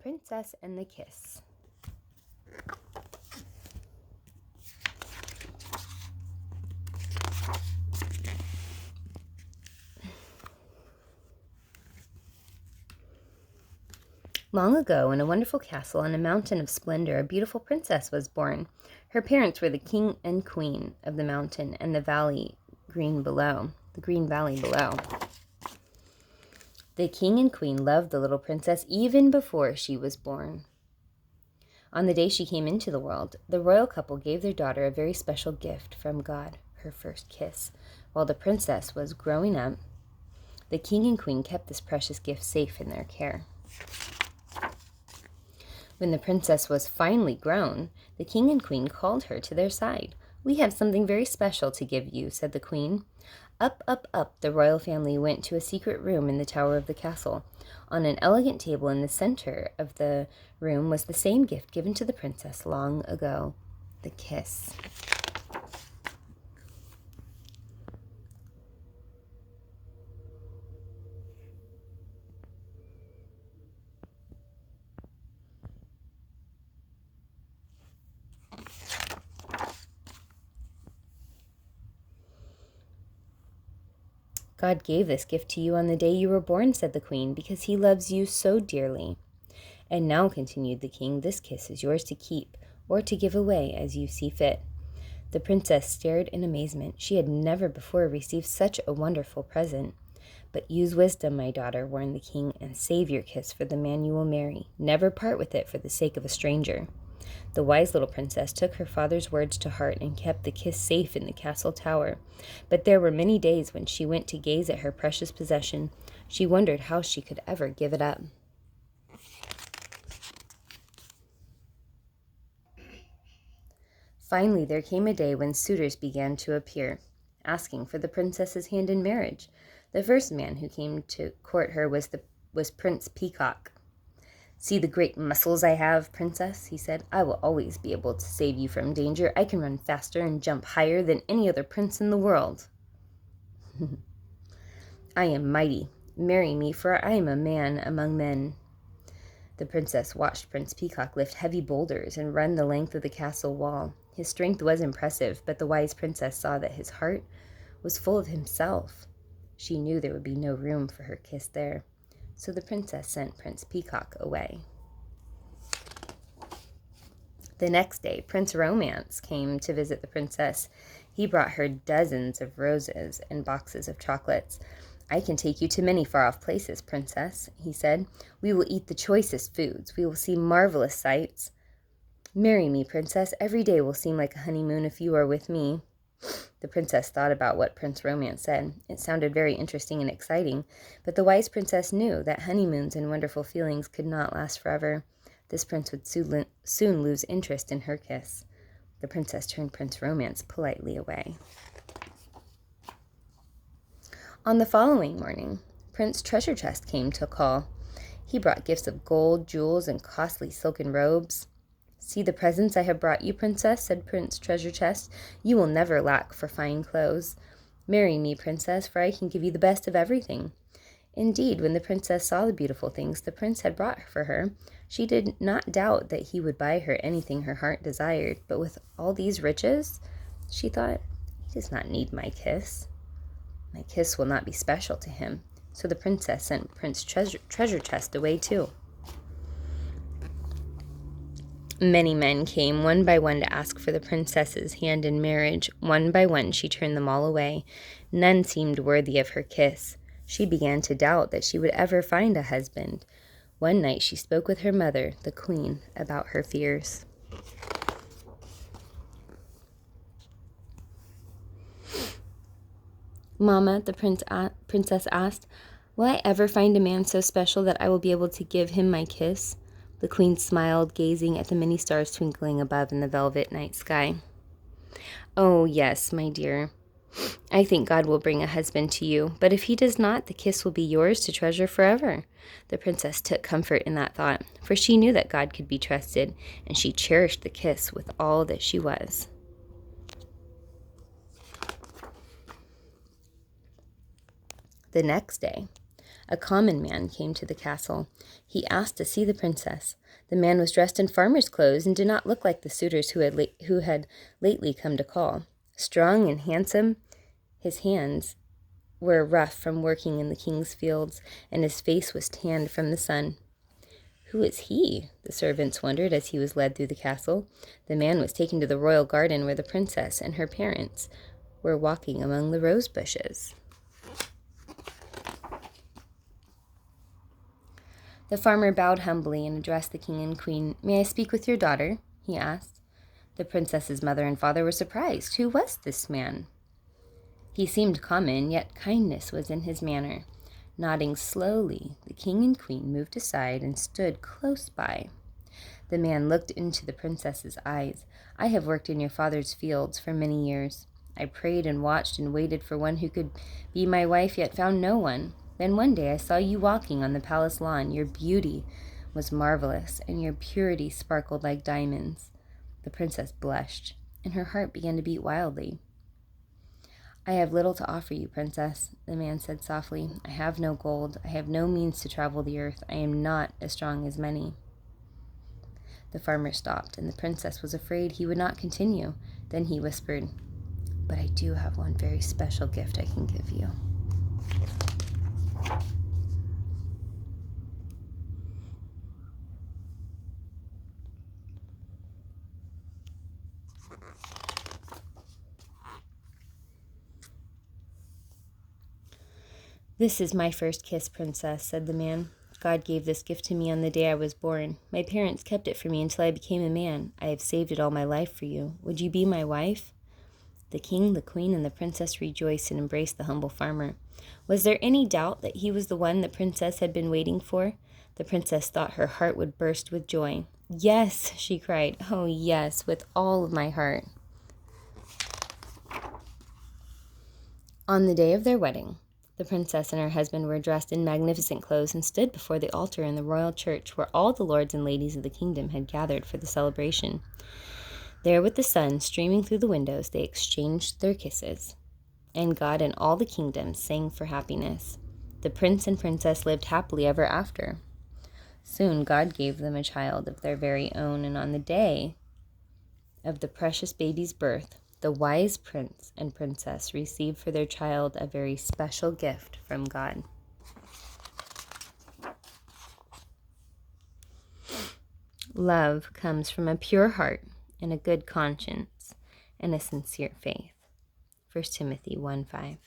Princess and the Kiss. Long ago, in a wonderful castle on a mountain of splendor, a beautiful princess was born. Her parents were the king and queen of the mountain and the green valley below. The king and queen loved the little princess even before she was born. On the day she came into the world, the royal couple gave their daughter a very special gift from God, her first kiss. While the princess was growing up, the king and queen kept this precious gift safe in their care. When the princess was finally grown, the king and queen called her to their side. "We have something very special to give you," said the queen. Up, up, up, the royal family went to a secret room in the tower of the castle. On an elegant table in the center of the room was the same gift given to the princess long ago, the kiss. "God gave this gift to you on the day you were born," said the queen, "because he loves you so dearly. And now," continued the king, "this kiss is yours to keep or to give away as you see fit." The princess stared in amazement. She had never before received such a wonderful present. "But use wisdom, my daughter," warned the king, "and save your kiss for the man you will marry. Never part with it for the sake of a stranger." The wise little princess took her father's words to heart and kept the kiss safe in the castle tower. But there were many days when she went to gaze at her precious possession. She wondered how she could ever give it up. Finally, there came a day when suitors began to appear, asking for the princess's hand in marriage. The first man who came to court her was Prince Peacock. "See the great muscles I have, princess," he said. "I will always be able to save you from danger. I can run faster and jump higher than any other prince in the world." "I am mighty. Marry me, for I am a man among men." The princess watched Prince Peacock lift heavy boulders and run the length of the castle wall. His strength was impressive, but the wise princess saw that his heart was full of himself. She knew there would be no room for her kiss there. So the princess sent Prince Peacock away. The next day, Prince Romance came to visit the princess. He brought her dozens of roses and boxes of chocolates. "I can take you to many far-off places, princess," he said. "We will eat the choicest foods. We will see marvelous sights. Marry me, princess. Every day will seem like a honeymoon if you are with me." The princess thought about what Prince Romance said. It sounded very interesting and exciting, but the wise princess knew that honeymoons and wonderful feelings could not last forever. This prince would soon lose interest in her kiss. The princess turned Prince Romance politely away. On the following morning, Prince Treasure Chest came to call. He brought gifts of gold, jewels, and costly silken robes. "See the presents I have brought you, princess," said Prince Treasure Chest. "You will never lack for fine clothes. Marry me, princess, for I can give you the best of everything." Indeed, when the princess saw the beautiful things the prince had brought for her, she did not doubt that he would buy her anything her heart desired. But with all these riches, she thought, he does not need my kiss. My kiss will not be special to him. So the princess sent Prince Treasure Chest away too. Many men came one by one to ask for the princess's hand in marriage. One by one she turned them all away. None seemed worthy of her kiss. She began to doubt that she would ever find a husband. One night she spoke with her mother, the queen, about her fears. "Mama," the princess asked, "will I ever find a man so special that I will be able to give him my kiss?" The queen smiled, gazing at the many stars twinkling above in the velvet night sky. "Oh, yes, my dear. I think God will bring a husband to you, but if he does not, the kiss will be yours to treasure forever." The princess took comfort in that thought, for she knew that God could be trusted, and she cherished the kiss with all that she was. The next day, A common man came to the castle. He asked to see the princess. The man was dressed in farmer's clothes and did not look like the suitors who had lately come to call. Strong and handsome, his hands were rough from working in the king's fields, and his face was tanned from the sun. "Who is he?" the servants wondered as he was led through the castle. The man was taken to the royal garden where the princess and her parents were walking among the rose bushes. The farmer bowed humbly and addressed the king and queen. "May I speak with your daughter?" he asked. The princess's mother and father were surprised. Who was this man? He seemed common, yet kindness was in his manner. Nodding slowly, the king and queen moved aside and stood close by. The man looked into the princess's eyes. "I have worked in your father's fields for many years. I prayed and watched and waited for one who could be my wife, yet found no one. Then one day I saw you walking on the palace lawn. Your beauty was marvelous, and your purity sparkled like diamonds." The princess blushed, and her heart began to beat wildly. "I have little to offer you, princess," the man said softly. "I have no gold. I have no means to travel the earth. I am not as strong as many." The farmer stopped, and the princess was afraid he would not continue. Then he whispered, "But I do have one very special gift I can give you." "This is my first kiss, princess," said the man. "God gave this gift to me on the day I was born. My parents kept it for me until I became a man. I have saved it all my life for you. Would you be my wife?" The king, the queen, and the princess rejoiced and embraced the humble farmer. Was there any doubt that he was the one the princess had been waiting for? The princess thought her heart would burst with joy. "Yes," she cried. "Oh, yes, with all of my heart." On the day of their wedding, the princess and her husband were dressed in magnificent clothes and stood before the altar in the royal church where all the lords and ladies of the kingdom had gathered for the celebration. There, with the sun streaming through the windows, they exchanged their kisses, and God and all the kingdom sang for happiness. The prince and princess lived happily ever after. Soon God gave them a child of their very own, and on the day of the precious baby's birth, the wise prince and princess received for their child a very special gift from God. Love comes from a pure heart and a good conscience and a sincere faith. 1 Timothy 1:5.